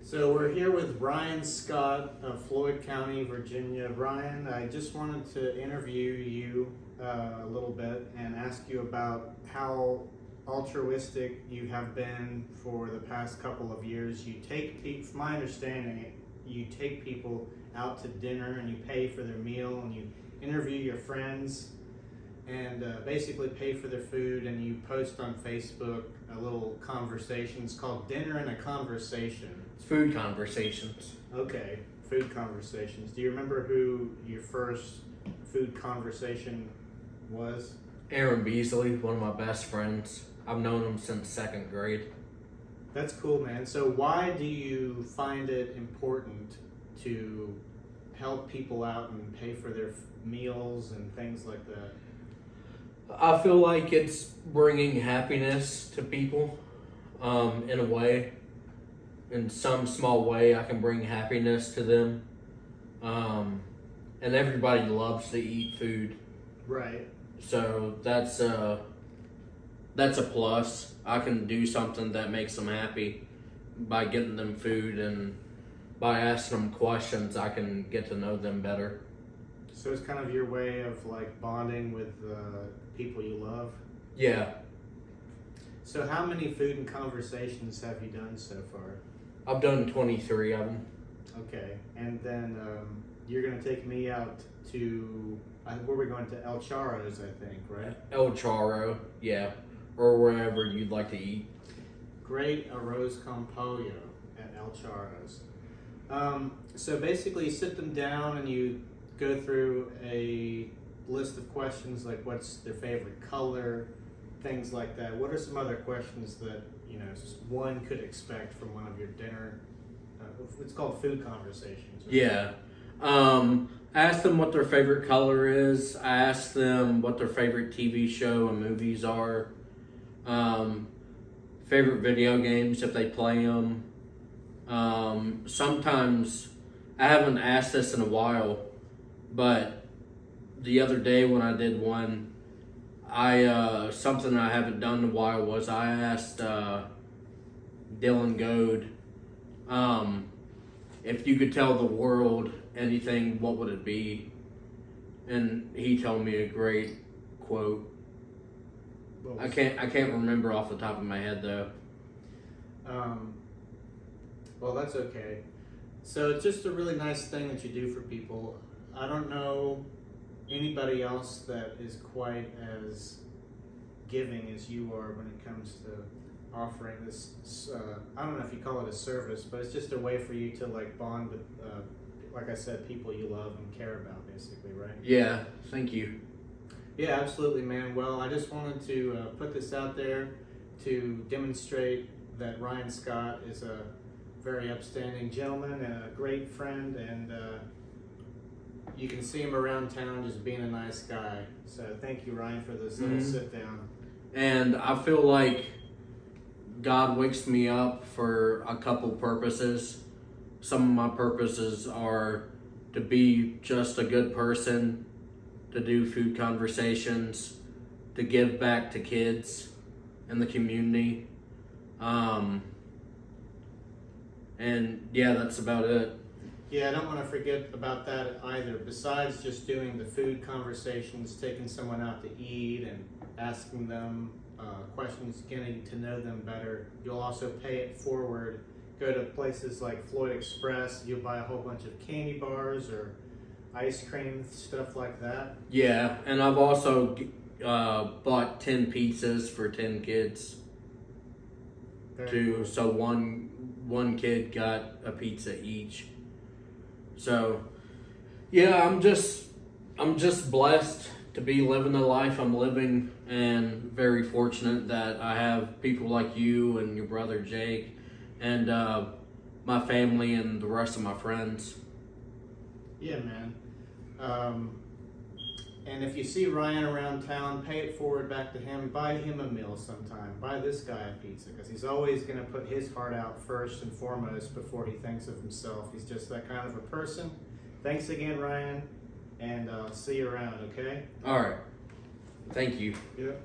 So we're here with Ryan Scott of Floyd County, Virginia. Ryan, I just wanted to interview you a little bit and ask you about how altruistic you have been for the past couple of years. You take, from my understanding, you take people out to dinner and you pay for their meal and you interview your friends and basically pay for their food, and you post on Facebook a little conversation. It's called Dinner and a Conversation. It's food conversations. Okay, food conversations. Do you remember who your first food conversation was? Aaron Beasley, one of my best friends. I've known him since second grade. That's cool, man. So why do you find it important to help people out and pay for their meals and things like that? I feel like it's bringing happiness to people, in a way. In some small way, I can bring happiness to them. And everybody loves to eat food. Right. So that's a plus. I can do something that makes them happy by getting them food, and by asking them questions, I can get to know them better. So it's kind of your way of like bonding with people you love? Yeah. So how many food and conversations have you done so far? I've done 23 of them. Okay, and then you're going to take me out to, where are we going to? El Charro's, I think, right? El Charro, yeah. Or wherever you'd like to eat. Great arroz con pollo at El Charro's. So basically you sit them down and you go through a list of questions like what's their favorite color, things like that. What are some other questions that one could expect from one of your dinner? It's called food conversations. Right? Yeah. I asked them what their favorite color is. I asked them what their favorite TV show and movies are. Favorite video games if they play them. Sometimes, I haven't asked this in a while, but the other day when I did one, something I haven't done in a while was I asked Dylan Goad, if you could tell the world anything, what would it be? And he told me a great quote. I can't remember off the top of my head though. Well, that's okay. So it's just a really nice thing that you do for people. I don't know anybody else that is quite as giving as you are when it comes to offering this. I don't know if you call it a service, but it's just a way for you to like bond with, like I said, people you love and care about, basically, right? Yeah, thank you. Yeah, absolutely, man. Well, I just wanted to put this out there to demonstrate that Ryan Scott is a very upstanding gentleman and a great friend, and you can see him around town just being a nice guy. So thank you, Ryan, for this little sit down. And I feel like God wakes me up for a couple purposes. Some of my purposes are to be just a good person, to do food conversations, to give back to kids in the community. And yeah, that's about it. Yeah, I don't want to forget about that either. Besides just doing the food conversations, taking someone out to eat and asking them questions, getting to know them better, you'll also pay it forward. Go to places like Floyd Express, you'll buy a whole bunch of candy bars or ice cream, stuff like that. Yeah, and I've also bought 10 pizzas for 10 kids. Cool. So one kid got a pizza each. So yeah, I'm just blessed to be living the life I'm living, and very fortunate that I have people like you and your brother Jake and my family and the rest of my friends. Yeah, man. And if you see Ryan around town, pay it forward back to him. Buy him a meal sometime. Buy this guy a pizza, because he's always going to put his heart out first and foremost before he thinks of himself. He's just that kind of a person. Thanks again, Ryan, and see you around, okay? All right. Thank you. Yep.